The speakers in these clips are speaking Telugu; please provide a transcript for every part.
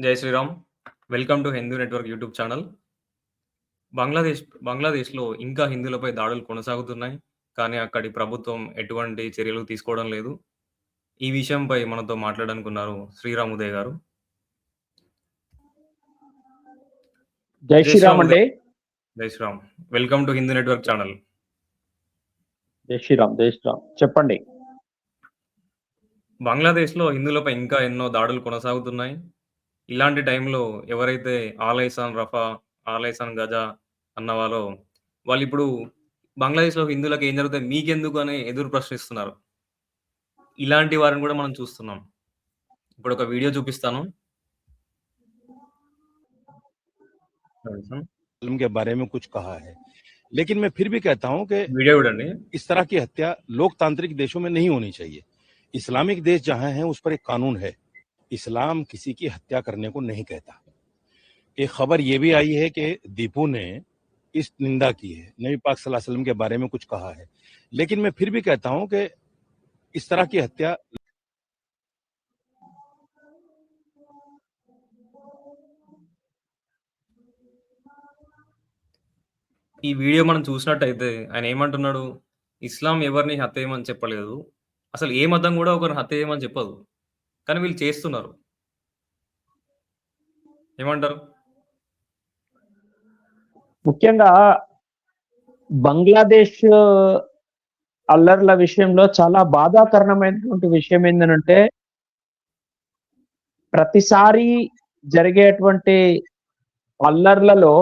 జై Shriram. Welcome to Hindu network YouTube channel. బంగ్లాదేశ్‌లో ఇంకా హిందువులపై దాడులు కొనసాగుతున్నాయి. కానీ అక్కడి ప్రభుత్వం ఎటువంటి చర్యలు తీసుకోవడం లేదు. ఈ విషయంపై మనతో మాట్లాడనుకున్నారు శ్రీరామ్ ఉదయ్ గారు. జై శ్రీరామ్ అండి. జై Shriram. Welcome to Hindu network channel. జై శ్రీరామ్, జై శ్రీరామ్. చెప్పండి. బంగ్లాదేశ్‌లో హిందువులపై ఇంకా ఎన్నో దాడులు కొనసాగుతున్నాయి. ఇలాంటి టైంలో ఎవరైతే ఆల్-ఐసాన్ రఫా, ఆల్-ఐసాన్ గజా అన్నవాలో వాళ్ళిప్పుడు బంగ్లాదేశ్‌లో హిందువులకు ఏం జరుగుతాయి మీకెందుకు అని ఎదురు ప్రశ్నిస్తున్నారు. ఇలాంటి వారిని కూడా మనం చూస్తున్నాం. ఇప్పుడు ఒక వీడియో చూపిస్తాను. के बारे में कुछ कहा है, लेकिन मैं फिर भी कहता हूं कि वीडियो చూడండి. इस तरह की हत्या लोकतांत्रिक देशों में नहीं होनी चाहिए. इस्लामिक देश जहां है उस पर एक कानून है. इस्लाम किसी की हत्या करने को नहीं कहता. एक खबर ये भी आई है कि दीपू ने इस निंदा की है, नबी पाक सल्लल्लाहु अलैहि वसल्लम के बारे में कुछ कहा है, लेकिन मैं फिर भी कहता हूं कि इस तरह की हत्या ఈ వీడియో మనం చూసినట్టయితే ఆయన ఏమంటున్నాడు, ఇస్లాం ఎవరిని హత్య చేయమని చెప్పలేదు. అసలు ఏ మతం కూడా ఒకరిని హత్య చేయమని చెప్పదు. కానీ వీళ్ళు చేస్తున్నారు. ఏమంటారు? ముఖ్యంగా బంగ్లాదేశ్ అల్లర్ల విషయంలో చాలా బాధాకరణమైనటువంటి విషయం ఏంటంటే, ప్రతిసారి జరిగేటువంటి అల్లర్లలో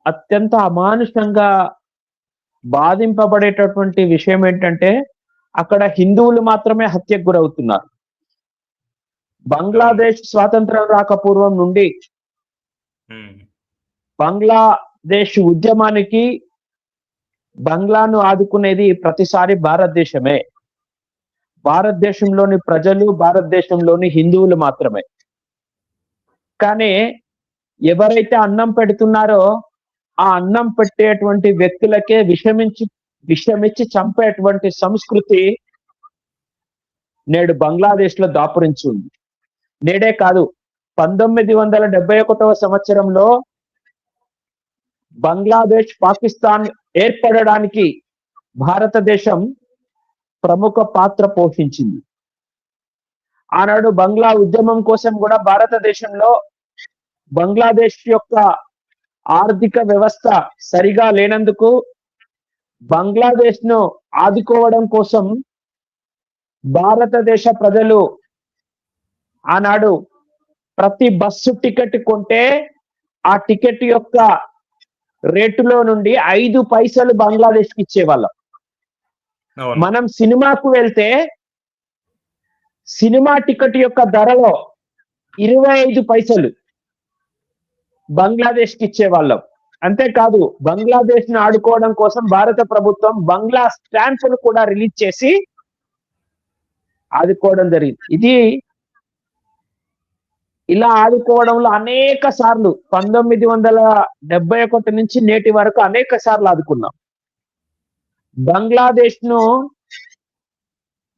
అత్యంత అమానుషంగా బాధింపబడేటటువంటి విషయం ఏంటంటే, అక్కడ హిందువులు మాత్రమే హత్యకు గురవుతున్నారు. బంగ్లాదేశ్ స్వాతంత్రం రాకపూర్వం నుండి బంగ్లాదేశ్ ఉద్యమానికి బంగ్లాను ఆదుకునేది ప్రతిసారి భారతదేశమే. భారతదేశంలోని ప్రజలు, భారతదేశంలోని హిందువులు మాత్రమే. కానీ ఎవరైతే అన్నం పెడుతున్నారో ఆ అన్నం పెట్టేటువంటి వ్యక్తులకే విషమిచ్చి చంపేటువంటి సంస్కృతి నేడు బంగ్లాదేశ్ లో దాపురించి ఉంది. నేడే కాదు, 1971 సంవత్సరంలో బంగ్లాదేశ్ పాకిస్తాన్ ఏర్పడడానికి భారతదేశం ప్రముఖ పాత్ర పోషించింది. ఆనాడు బంగ్లా ఉద్యమం కోసం కూడా భారతదేశంలో బంగ్లాదేశ్ యొక్క ఆర్థిక వ్యవస్థ సరిగా లేనందుకు బంగ్లాదేశ్ ను ఆదుకోవడం కోసం భారతదేశ ప్రజలు ఆనాడు ప్రతి బస్సు టికెట్ కొంటే ఆ టికెట్ యొక్క రేటులో నుండి 5 పైసలు బంగ్లాదేశ్ కి ఇచ్చేవాళ్ళం. మనం సినిమాకు వెళ్తే సినిమా టికెట్ యొక్క ధరలో 25 పైసలు బంగ్లాదేశ్ కి ఇచ్చేవాళ్ళం. అంతేకాదు, బంగ్లాదేశ్ ను ఆడుకోవడం కోసం భారత ప్రభుత్వం బంగ్లా స్టాంప్స్ కూడా రిలీజ్ చేసి ఆదుకోవడం జరిగింది. ఇది ఇలా ఆదుకోవడంలో అనేక సార్లు 1971 నుంచి నేటి వరకు అనేక సార్లు ఆదుకున్నాం. బంగ్లాదేశ్ ను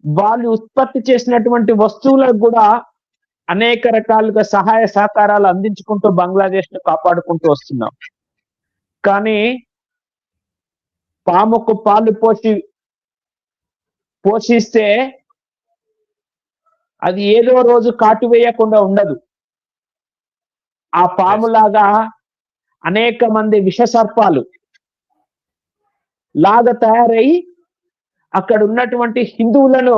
వాళ్ళు ఉత్పత్తి చేసినటువంటి వస్తువులకు కూడా అనేక రకాలుగా సహాయ సహకారాలు అందించుకుంటూ బంగ్లాదేశ్ ను కాపాడుకుంటూ వస్తున్నాం. కానీ పాముకు పాలు పోషిస్తే అది ఏదో రోజు కాటు వేయకుండా ఉండదు. ఆ పాములాగా అనేక మంది విష సర్పాలు లాగా తయారై అక్కడ ఉన్నటువంటి హిందువులను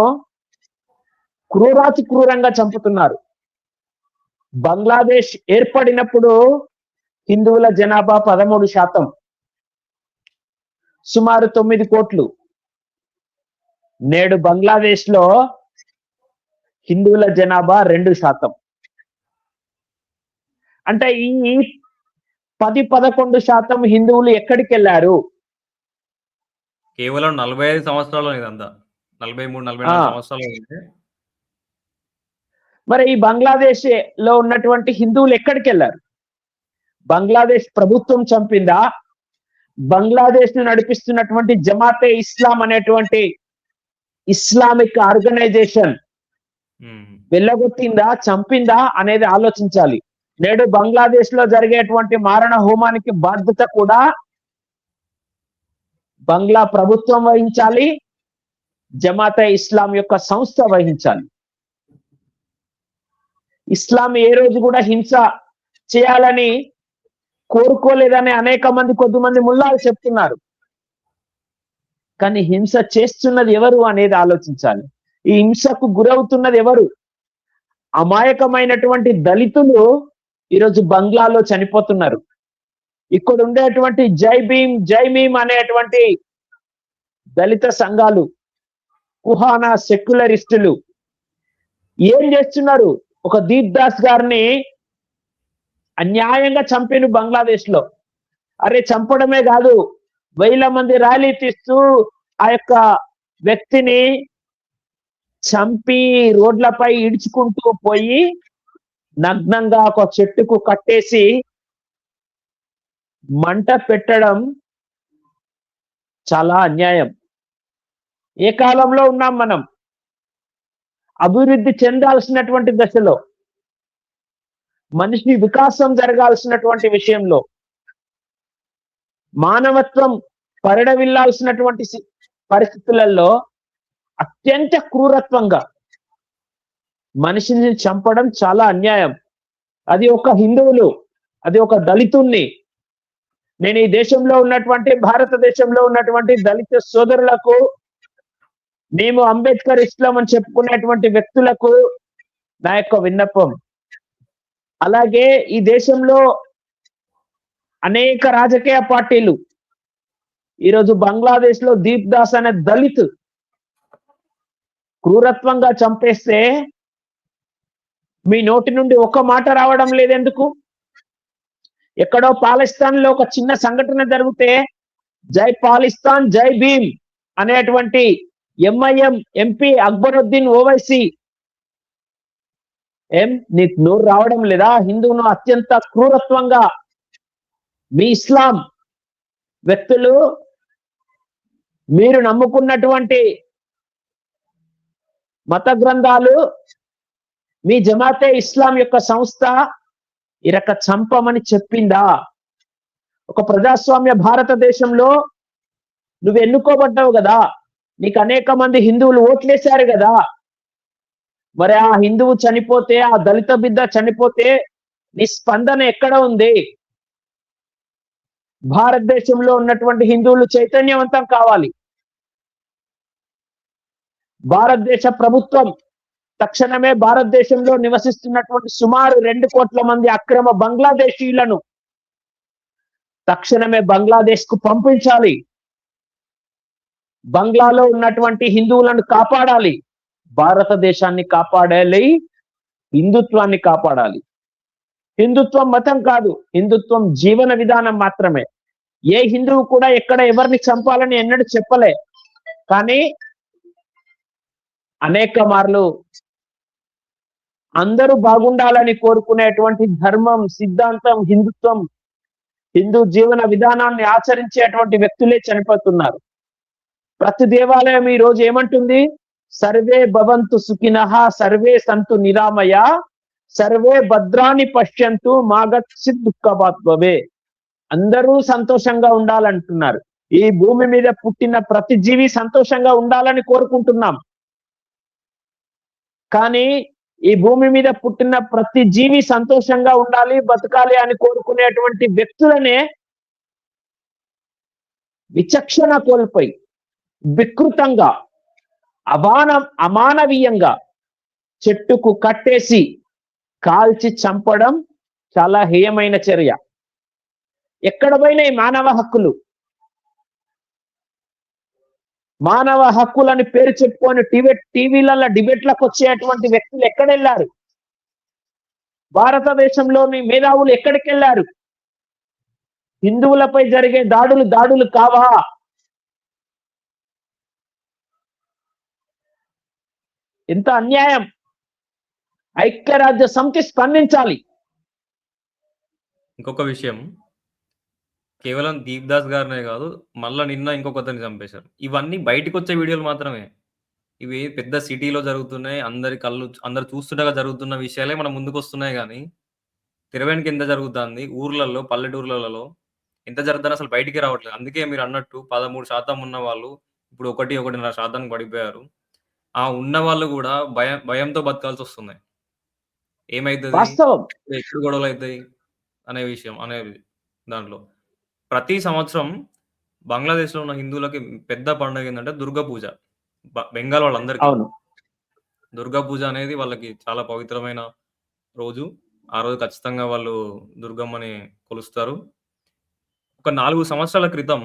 క్రూరాతి క్రూరంగా చంపుతున్నారు. బంగ్లాదేశ్ ఏర్పడినప్పుడు హిందువుల జనాభా 13%, సుమారు 9 కోట్లు. నేడు బంగ్లాదేశ్ లో హిందువుల జనాభా 2%. అంటే ఈ 10-11% హిందువులు ఎక్కడికి వెళ్ళారు? కేవలం 45 సంవత్సరాలు ఇదంతా 43-44 సంవత్సరాలు. మరి ఈ బంగ్లాదేశ్ లో ఉన్నటువంటి హిందువులు ఎక్కడికి వెళ్ళారు? బంగ్లాదేశ్ ప్రభుత్వం చంపిందా? బంగ్లాదేశ్ ను నడిపిస్తున్నటువంటి జమాతే ఇస్లాం అనేటువంటి ఇస్లామిక్ ఆర్గనైజేషన్ హ్మ్. వెళ్ళగొట్టిందా, చంపిందా అనేది ఆలోచించాలి. నేడు బంగ్లాదేశ్‌లో జరిగేటువంటి మారణ హోమానికి బాధ్యత కూడా బంగ్లా ప్రభుత్వం వహించాలి. జమాతే ఇస్లాం యొక్క సంస్థ వహించాలి. ఇస్లాం ఏ రోజు కూడా హింస చేయాలని కోరుకోలేదని కొద్దిమంది ముల్లాలు చెప్తున్నారు. కానీ హింస చేస్తున్నది ఎవరు అనేది ఆలోచించాలి. ఈ హింసకు గురవుతున్నది ఎవరు? అమాయకమైనటువంటి దళితులు ఈరోజు బంగ్లాలో చనిపోతున్నారు. ఇక్కడ ఉండేటువంటి జై భీమ్ అనేటువంటి దళిత సంఘాలు, కుహానా సెక్యులరిస్టులు ఏం చేస్తున్నారు? ఒక దీప్ దాస్ గారిని అన్యాయంగా చంపిన బంగ్లాదేశ్ లో. అరే చంపడమే కాదు, వేల మంది ర్యాలీ తీస్తూ ఆ యొక్క వ్యక్తిని చంపి రోడ్లపై ఈడ్చుకుంటూ పోయి నగ్నంగా ఒక చెట్టుకు కట్టేసి మంట పెట్టడం చాలా అన్యాయం. ఏ కాలంలో ఉన్నాం మనం? అభివృద్ధి చెందాల్సినటువంటి దశలో, మనిషి వికాసం జరగాల్సినటువంటి విషయంలో, మానవత్వం పరిడవిల్లాల్సినటువంటి పరిస్థితులలో అత్యంత క్రూరత్వంగా మనిషిని చంపడం చాలా అన్యాయం. అది ఒక హిందువులు, అది ఒక దళితుణ్ణి. నేను ఈ దేశంలో ఉన్నటువంటి, భారతదేశంలో ఉన్నటువంటి దళిత సోదరులకు, మేము అంబేద్కర్ ఇస్లాం అని చెప్పుకునేటువంటి వ్యక్తులకు నా యొక్క విన్నపం. అలాగే ఈ దేశంలో అనేక రాజకీయ పార్టీలు ఈరోజు బంగ్లాదేశ్ లో దీప్ దాస్ అనే దళిత్ క్రూరత్వంగా చంపేస్తే మీ నోటి నుండి ఒక్క మాట రావడం లేదెందుకు? ఎక్కడో పాకిస్తాన్ లో ఒక చిన్న సంఘటన జరిగితే జై పాకిస్తాన్ జై భీమ్ అనేటువంటి ఎంఐఎం ఎంపీ అక్బరుద్దీన్ ఓవైసీ నీకు నోరు రావడం లేదా? హిందువును అత్యంత క్రూరత్వంగా మీ ఇస్లాం వ్యక్తులు, మీరు నమ్ముకున్నటువంటి మత గ్రంథాలు, మీ జమాతే ఇస్లాం యొక్క సంస్థ ఈ రక చంపమని చెప్పిందా? ఒక ప్రజాస్వామ్య భారతదేశంలో నువ్వు ఎన్నుకోబడ్డావు కదా, నీకు అనేక మంది హిందువులు ఓట్లేశారు కదా, మరి ఆ హిందువు చనిపోతే, ఆ దళిత బిడ్డ చనిపోతే నీ స్పందన ఎక్కడ ఉంది? భారతదేశంలో ఉన్నటువంటి హిందువులు చైతన్యవంతం కావాలి. భారతదేశ ప్రభుత్వం తక్షణమే భారతదేశంలో నివసిస్తున్నటువంటి సుమారు 2 కోట్ల మంది అక్రమ బంగ్లాదేశీయులను తక్షణమే బంగ్లాదేశ్ కు పంపించాలి. బంగ్లాలో ఉన్నటువంటి హిందువులను కాపాడాలి. భారతదేశాన్ని కాపాడాలి, హిందుత్వాన్ని కాపాడాలి. హిందుత్వం మతం కాదు, హిందుత్వం జీవన విధానం మాత్రమే. ఏ హిందువు కూడా ఎక్కడ ఎవరిని చంపాలని ఎన్నడూ చెప్పలే. కానీ అనేక మార్లు అందరూ బాగుండాలని కోరుకునేటువంటి ధర్మం, సిద్ధాంతం, హిందుత్వం, హిందూ జీవన విధానాన్ని ఆచరించేటువంటి వ్యక్తులే చనిపోతున్నారు. ప్రతి దేవాలయం ఈ రోజు ఏమంటుంది? సర్వే భవంతు సుఖినః, సర్వే సంతు నిరామయ, సర్వే భద్రాని పశ్యంతు మాగచ్చిత్ దుఃఖభాగ్భవే. అందరూ సంతోషంగా ఉండాలంటున్నారు. ఈ భూమి మీద పుట్టిన ప్రతి జీవి సంతోషంగా ఉండాలని కోరుకుంటున్నాం. కానీ ఈ భూమి మీద పుట్టిన ప్రతి జీవి సంతోషంగా ఉండాలి, బతకాలి అని కోరుకునేటువంటి వ్యక్తులనే విచక్షణ కోల్పోయి వికృతంగా, అమానవీయంగా చెట్టుకు కట్టేసి కాల్చి చంపడం చాలా హేయమైన చర్య. ఎక్కడ పోయినాయి మానవ హక్కులు? మానవ హక్కులని పేరు చెప్పుకొని టీవీలలో డిబేట్లకు వచ్చేటువంటి వ్యక్తులు ఎక్కడెళ్ళారు? భారతదేశంలోని మేధావులు ఎక్కడికి వెళ్ళారు? హిందువులపై జరిగే దాడులు కావా? ఎంత అన్యాయం! ఐక్యరాజ్య సమితి స్పందించాలి. ఇంకొక విషయం, కేవలం దీప్ దాస్ గారినే కాదు, మళ్ళా నిన్న ఇంకొకతన్ని చంపేశారు. ఇవన్నీ బయటకొచ్చే వీడియోలు మాత్రమే. ఇవి పెద్ద సిటీలో జరుగుతున్నాయి. అందరు చూస్తుండగా జరుగుతున్న విషయాలే మన ముందుకొస్తున్నాయి గానీ, తెర వెనుక ఎంత జరుగుతాంది? ఊర్లల్లో, పల్లెటూర్లలో ఎంత జరుగుతుందని అసలు బయటికే రావట్లేదు. అందుకే మీరన్నట్టు 13% ఉన్నవాళ్ళు ఇప్పుడు 1, 1.5% పడిపోయారు. ఆ ఉన్నవాళ్ళు గూడా భయంతో బతకాల్సొస్తుంది. ఏమైతది? వాస్తవం. ఎప్పుడు గొడవలైతాయి? అనే విషయం అనేది దాంట్లో. ప్రతి సంవత్సరం బంగ్లాదేశ్‌లో ఉన్న హిందువులకి పెద్ద పండగేందంటే దుర్గా పూజ. బెంగాల్ వాళ్ళందరికీ. అవును. దుర్గా పూజ అనేది వాళ్ళకి చాలా పవిత్రమైన రోజు. ఆ రోజు ఖచ్చితంగా వాళ్ళు దుర్గమ్మని కొలుస్తారు. ఒక 4 సంవత్సరాల క్రితం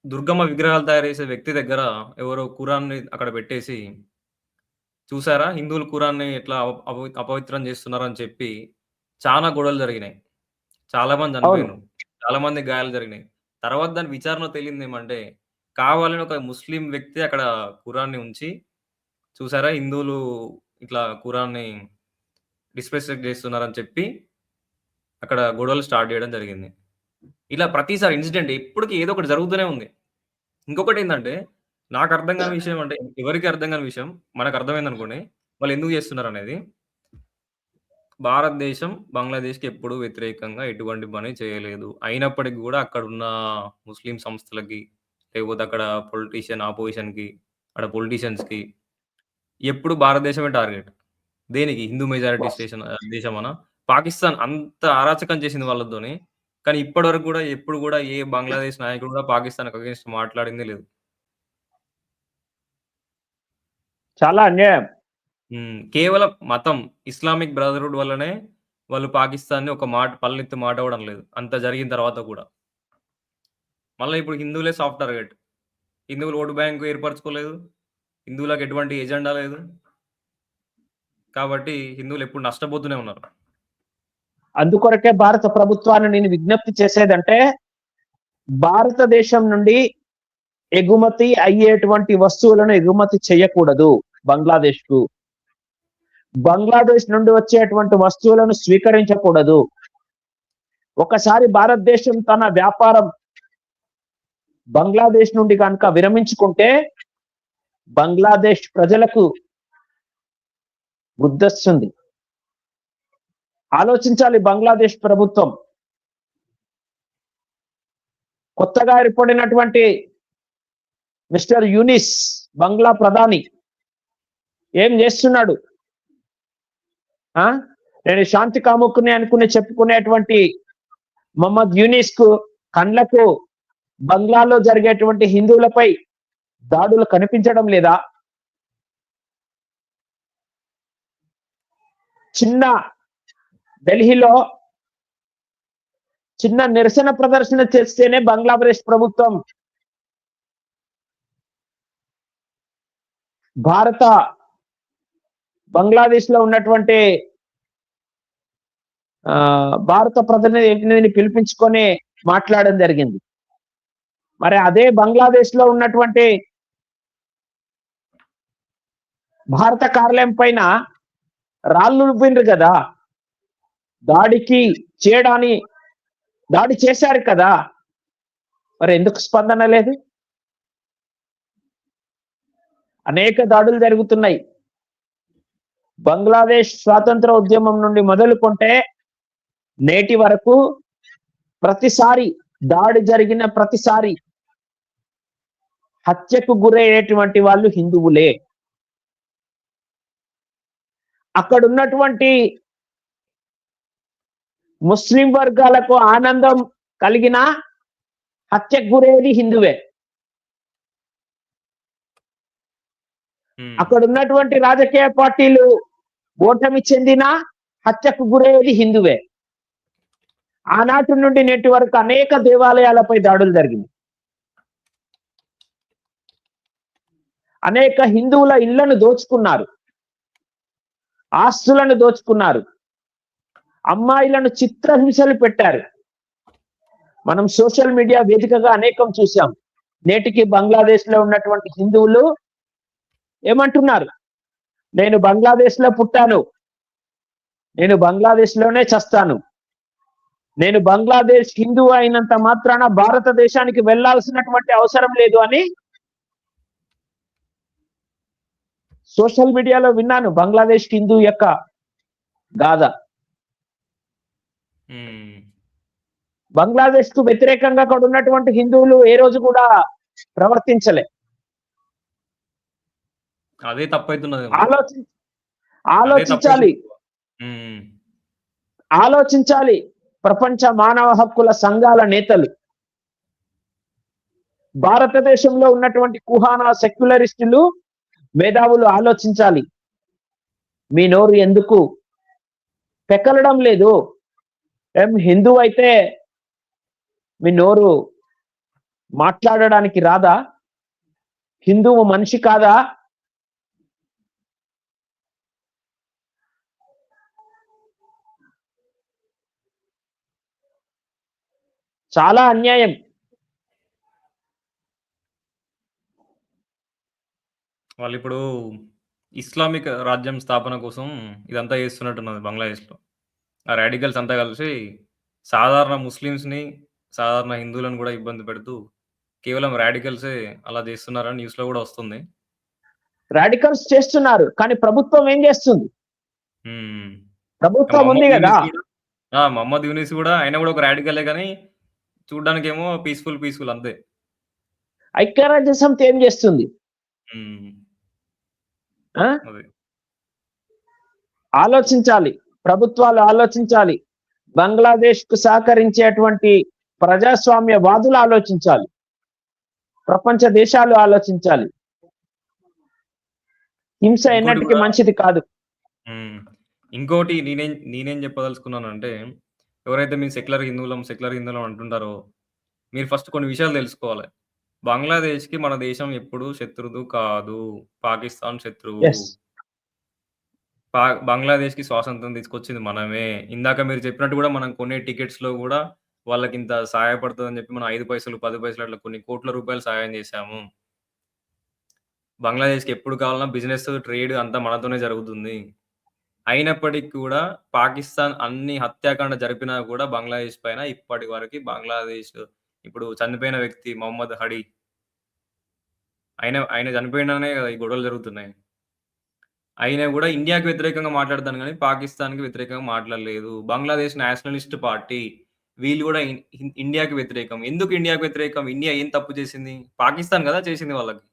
దుర్గమ్మ విగ్రహాలు తయారు చేసే వ్యక్తి దగ్గర ఎవరో ఖురాన్‌ని అక్కడ పెట్టేసి, చూసారా హిందువులు ఖురాన్‌ని ఎట్లా అపవిత్రం చేస్తున్నారని చెప్పి చానా గొడవలు జరిగినాయి. చాలా మంది అవును. చనిపోయిండ్రు. చాలా మందికి గాయాలు జరిగినాయి. తర్వాత దాని విచారణలో తేలిందేమంటే, కావాలని ఒక ముస్లిం వ్యక్తి అక్కడ ఖురాన్‌ని ఉంచి, చూసారా హిందువులు ఇట్లా ఖురాన్‌ని డిస్‌రెస్పెక్ట్ చేస్తున్నారని చెప్పి, అక్కడ గొడవలు స్టార్ట్ చేయడం జరిగింది. ఇలా ప్రతిసారి ఇన్సిడెంట్ ఎప్పటికి ఏదో ఒకటి జరుగుతూనే ఉంది. ఇంకొకటేందంటే, నాకర్థం కాని విషయం అంటే, ఎవరికీ అర్థం కాని విషయం మనకర్థమైందనుకోండి, వాళ్ళెందుకు చేస్తున్నారనేది. భారతదేశం బంగ్లాదేశ్‌కి ఎప్పుడూ వ్యతిరేకంగా ఎటువంటి పని చేయలేదు. అయినప్పటికి గూడా అక్కడున్న ముస్లిం సంస్థలకి, లేకపోతే అక్కడ అపోజిషన్‌కి, అక్కడ పొలిటీషియన్స్‌కి ఎప్పుడు భారతదేశమే టార్గెట్. దేనికి? హిందూ మెజారిటీ వాస్ దేశమనా? పాకిస్తాన్ అంత అరాచకం చేసింది వాళ్ళతోని. కానీ ఇప్పటి వరకు గూడా ఎప్పుడు గూడా ఏ బంగ్లాదేశ్ నాయకుడు గూడా పాకిస్తాన్‌కి అగెయిన్స్ట్ మాట్లాడిందే లేదు. చాలా అన్యాయం. కేవలం మతం ఇస్లామిక్ బ్రదర్‌హుడ్ వల్లనే వాళ్ళు పాకిస్తాన్‌ని ఒక మాట పల్లెత్తు మాట గూడా అనలేదు. అంత జరిగిన తర్వాత కూడా. మళ్ళా ఇప్పుడు హిందువులే సాఫ్ట్ టార్గెట్. హిందువులు ఓటు బ్యాంక్ ఏర్పరచుకోలేదు. హిందువులకు ఎటువంటి ఎజెండా లేదు. కాబట్టి హిందువులు ఎప్పుడు నష్టపోతూనే ఉన్నారు. అందుకొరకే భారత ప్రభుత్వాన్ని నేను విజ్ఞప్తి చేసేదంటే, భారతదేశం నుండి ఎగుమతి అయ్యేటువంటి వస్తువులను ఎగుమతి చేయకూడదు బంగ్లాదేశ్‌కు. బంగ్లాదేశ్ నుండి వచ్చేటువంటి వస్తువులను స్వీకరించకూడదు. ఒకసారి భారతదేశం తన వ్యాపారం బంగ్లాదేశ్ నుండి గనుక విరమించుకుంటే, బంగ్లాదేశ్ ప్రజలకు వృద్ధొస్తుంది. ఆలోచించాలి బంగ్లాదేశ్ ప్రభుత్వం. కొత్తగా ఏర్పడినటువంటి మిస్టర్ యూనిస్ బంగ్లా ప్రధాని ఏం చేస్తున్నాడు? నేను శాంతి కాముకుని చెప్పుకునేటువంటి మొహమ్మద్ యూనిస్ కు కండ్లకు బంగ్లాలో జరిగేటువంటి హిందువులపై దాడులు కనిపించడం లేదా? ఢిల్లీలో చిన్న నిరసన ప్రదర్శన చేస్తేనే బంగ్లాదేశ్ ప్రభుత్వం బంగ్లాదేశ్ లో ఉన్నటువంటి భారత ప్రతినిధిని పిలిపించుకొని మాట్లాడడం జరిగింది. మరి అదే బంగ్లాదేశ్ లో ఉన్నటువంటి భారత కార్యాలయం పైన రాళ్ళు రుబ్బిండ్రు కదా, దాడి చేశారు కదా, మరి ఎందుకు స్పందన లేదు? అనేక దాడులు జరుగుతున్నాయి. బంగ్లాదేశ్ స్వాతంత్ర ఉద్యమం నుండి మొదలుకొంటే నేటి వరకు ప్రతిసారి దాడి జరిగిన ప్రతిసారి హత్యకు గురయ్యేటువంటి వాళ్ళు హిందువులే. అక్కడ ఉన్నటువంటి ముస్లిం వర్గాలకు ఆనందం కలిగిన హత్యకు గురయ్యేది హిందువే. అక్కడ ఉన్నటువంటి రాజకీయ పార్టీలు ఓటమి చెందిన హత్యకు గురయ్యేది హిందువే. ఆనాటి నుండి నేటి వరకు అనేక దేవాలయాలపై దాడులు జరిగింది. అనేక హిందువుల ఇళ్లను దోచుకున్నారు, ఆస్తులను దోచుకున్నారు, అమ్మాయిలను చిత్రహింసలు పెట్టారు. మనం సోషల్ మీడియా వేదికగా అనేకం చూసాం. నేటికి బంగ్లాదేశ్ లో ఉన్నటువంటి హిందువులు ఏమంటున్నారు? నేను బంగ్లాదేశ్ లో పుట్టాను, నేను బంగ్లాదేశ్ లోనే చస్తాను, నేను బంగ్లాదేశ్ హిందూ అయినంత మాత్రాన భారతదేశానికి వెళ్లాల్సినటువంటి అవసరం లేదు అని సోషల్ మీడియాలో విన్నాను బంగ్లాదేశ్ హిందూ యొక్క గాథ. హ్మ్. బంగ్లాదేశ్ కు వ్యతిరేకంగా అక్కడ ఉన్నటువంటి హిందువులు ఏ రోజు కూడా ప్రవర్తించలే. అదే తప్పైతున్నదేమో. ఆలోచి అదే తప్పైతుంది. ఆలోచించాలి హ్మ్. ఆలోచించాలి ప్రపంచ మానవ హక్కుల సంఘాల నేతలు. భారతదేశంలో ఉన్నటువంటి కుహానా సెక్యులరిస్టులు, మేధావులు ఆలోచించాలి. మీ నోరు ఎందుకు పెకలడం లేదు? ఏం హిందూ అయితే మీ నోరు మాట్లాడడానికి రాదా? హిందువు మనిషి కాదా? చాలా అన్యాయం. వాళ్ళిప్పుడు ఇస్లామిక్ రాజ్యం స్థాపన కోసం ఇదంతా చేస్తున్నట్టున్నది బంగ్లాదేశ్‌లో. ఆ రాడికల్స్ అంతా కలిసి సాధారణ ముస్లిమ్స్‌ని, సాధారణ హిందువులను గూడా ఇబ్బంది పెడుతూ కేవలం రాడికల్సే అలా చేస్తున్నారని న్యూస్‌లో గూడా వస్తుంది. రాడికల్స్ చేస్తున్నారు. కానీ ప్రభుత్వం ఏం చేస్తుంది? హ్మ్. ప్రభుత్వం ఉంది మహమ్మద్ గదా! యూనిస్ గూడా మహమ్మద్ యూనిస్ గూడా ఆయన గూడా ఒక రాడికలే గానీ చూడ్డానికేమో పీస్‌ఫుల్ అంతే. ఐక్యరాజ్య సమితి ఏం చేస్తుంది? హ్మ్. ఆ? అదే. ఆలోచించాలి. ప్రభుత్వాలు ఆలోచించాలి. బంగ్లాదేశ్‌కు సహకరించేటువంటి ప్రజాస్వామ్యవాదులు ఆలోచించాలి. ప్రపంచ దేశాలు ఆలోచించాలి. హింస ఇంకోటి ఎన్నటికి గూడా మంచిది కాదు. హ్మ్. ఇంకోటి నేనేం చెప్పదలుచుకున్నానంటే, ఎవరైతే మేము సెక్యులర్ హిందువులం అంటుంటారో, మీరు ఫస్ట్ కొన్ని విషయాలు తెలుసుకోవాలి. బంగ్లాదేశ్‌కి మన దేశం ఎప్పుడు శత్రువు కాదు. పాకిస్తాన్ శత్రువు. యెస్. బంగ్లాదేశ్‌కి స్వాతంత్రం తీసుకొచ్చింది మనమే. ఇందాక మీరు చెప్పినట్టు గూడా మనం కొనే టికెట్స్‌లో గూడా వాళ్ళకింత సహాయపడుతదని చెప్పి మనం 5 పైసలు, 10 పైసలు అట్లా కొన్ని కోట్ల రూపాయలు సహాయం చేశాము. బంగ్లాదేశ్‌కి ఎప్పుడు కావాలన్నా బిజినెస్, ట్రేడ్ అంతా మనతోనే జరుగుతుంది. అయినప్పటికి కూడా పాకిస్తాన్ అన్ని హత్యాకాండ జరిపినా కూడా బంగ్లాదేశ్ పైన ఇప్పటి వరకి బంగ్లాదేశ్ ఇప్పుడు చనిపోయిన వ్యక్తి మొహమ్మద్ హడీ ఆయన చనిపోయిండనే కదా! ఈ గొడవలు జరుగుతున్నాయి. అయినా గూడా ఇండియాకి వ్యతిరేకంగా మాట్లాడతాను గానీ, పాకిస్తాన్‌కి వ్యతిరేకంగా మాట్లాడలేదు. Bangladesh Nationalist party. వీళ్ళు గూడా ఇండియాకి వ్యతిరేకం. ఎందుకు ఇండియాకి వ్యతిరేకం? ఇండియా ఏం తప్పు చేసింది? పాకిస్తాన్ గదా! చేసింది వాళ్ళకి.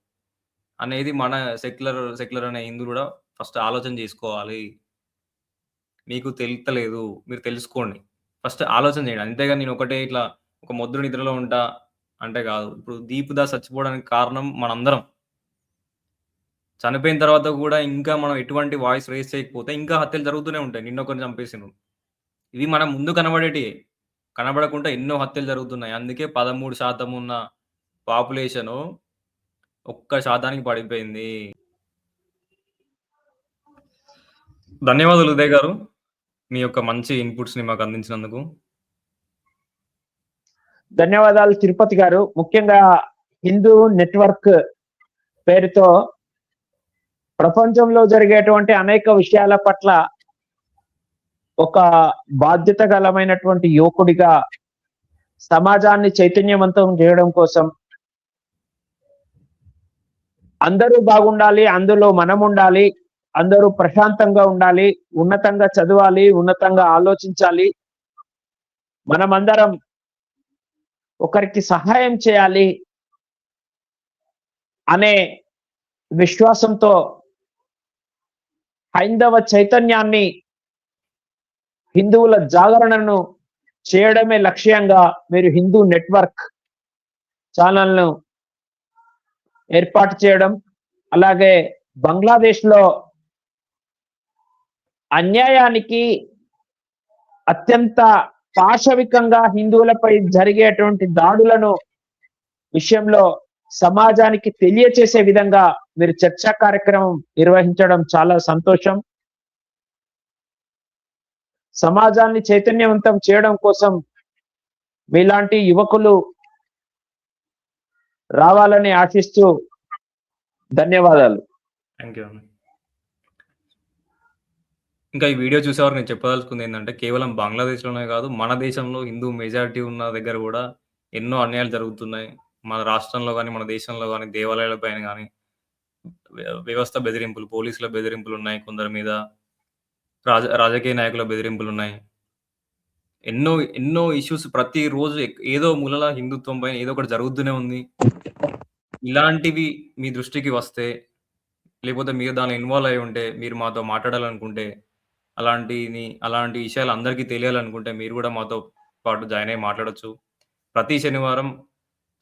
అనేది మన సెక్యులర్ అనే హిందువులు గూడా ఫస్ట్ ఆలోచన జేసుకోవాలి. మీకు తెలుత్తలేదు. మీరు తెలుసుకోండి. ఫస్ట్ ఆలోచన చేయండి. అంతేగాని నేనొకటే ఇట్లా ఒక మొద్దు నిద్రలో ఉంటా అంటే గాదు. ఇప్పుడు 'దీప్ దాస్' చచ్చిపోవడానికి కారణం మనందరం. చనిపోయిన తర్వాత గూడా ఇంకా మనం ఎటువంటి వాయిస్ రైజ్ చేయకపోతే ఇంకా హత్యలు జరుగుతూనే ఉంటాయి. నిన్నొకరిని చంపేసిండ్రు. ఇవి మన ముందు కనబడేటియే. కనబడకుండా ఎన్నో హత్యలు జరుగుతున్నాయి. అందుకే 13% ఉన్న పాపులేషను 1% పడిపోయింది. ధన్యవాదాలు ఉదయ్ గారు. మీ యొక్క మంచి ఇన్‌పుట్స్‌ని మాకు అందించినందుకు. ధన్యవాదాలు తిరుపతి గారు. ముఖ్యంగా హిందూ నెట్వర్క్ పేరుతో ప్రపంచంలో జరిగేటువంటి అనేక విషయాల పట్ల ఒక బాధ్యత గలమైనటువంటి యువకుడిగా సమాజాన్ని చైతన్యవంతం చేయడం కోసం అందరూ బాగుండాలి, అందులో మనం ఉండాలి, అందరూ ప్రశాంతంగా ఉండాలి, ఉన్నతంగా చదవాలి, ఉన్నతంగా ఆలోచించాలి. మనమందరం ఒకరికి సహాయం చేయాలి అనే విశ్వాసంతో హైందవ చైతన్యాన్ని, హిందువుల జాగరణను చేయడమే లక్ష్యంగా మీరు హిందూ నెట్వర్క్ ఛానల్‌ను ఏర్పాటు చేయడం, అలాగే బంగ్లాదేశ్‌లో అన్యాయానికి అత్యంత పాశవికంగా హిందువులపై జరిగేటువంటి దాడులను విషయంలో సమాజానికి తెలియచేసే విధంగా మీరు చర్చా కార్యక్రమం నిర్వహించడం చాలా సంతోషం. సమాజాన్ని చైతన్యవంతం చేయడం కోసం మీలాంటి యువకులు రావాలని ఆశిస్తూ ధన్యవాదాలు. థాంక్ యూ అండి. ఇంకా ఈ వీడియో చూసేవారికి నేను చెప్పదలుచుకుందేంటంటే, కేవలం బంగ్లాదేశ్‌లోనే గాదు, మన దేశంలో హిందూ మెజారిటీ ఉన్న దగ్గర గూడా ఎన్నో అన్యాయాలు జరుగుతున్నాయి. మన రాష్ట్రంలో గాని, మన దేశంలో గాని, దేవాలయాల పైన గాని, వ్యవస్థ బెదిరింపులు, పోలీసుల బెదిరింపులున్నాయి కొందరి మీద. రాజకీయ నాయకుల బెదిరింపులున్నాయి. ఎన్నో ఇష్యూస్ ప్రతిరోజు ఏదో మూలల హిందుత్వం పైన ఏదో ఒకటి జరుగుతూనే ఉంది. ఇలాంటివి మీ దృష్టికి వస్తే, లేకపోతే మీరు దానిలో ఇన్వాల్వ్ అయ్యి ఉంటే, మీరు మాతో మాట్లాడాలనుకుంటే, అలాంటి విషయాలు అందరికీ తెలియాలనుకుంటే మీరు కూడా మాతో పాటు జాయిన్ అయ్యి మాట్లాడొచ్చు. ప్రతి శనివారం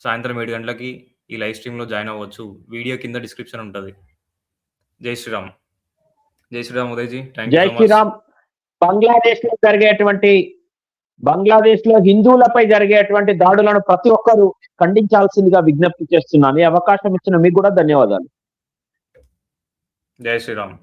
సాయంత్రం 7 గంటలకి ఈ లైవ్ స్ట్రీమ్‌లో జాయిన్ అవ్వచ్చు. వీడియో కింద డిస్క్రిప్షన్ ఉంటది. జై శ్రీరామ్. జై శ్రీరామ్ ఉదయ్‌జీ. థాంక్ యూ జై సో మచ్. శ్రీరామ్. బంగ్లాదేశ్‌లో హిందువులపై జరిగేటువంటి దాడులను ప్రతి ఒక్కరూ ఖండించాల్సిందిగా విజ్ఞప్తి చేస్తున్నాను. ఈ అవకాశం ఇచ్చిన మీకు కూడా ధన్యవాదాలు. జై శ్రీరామ్.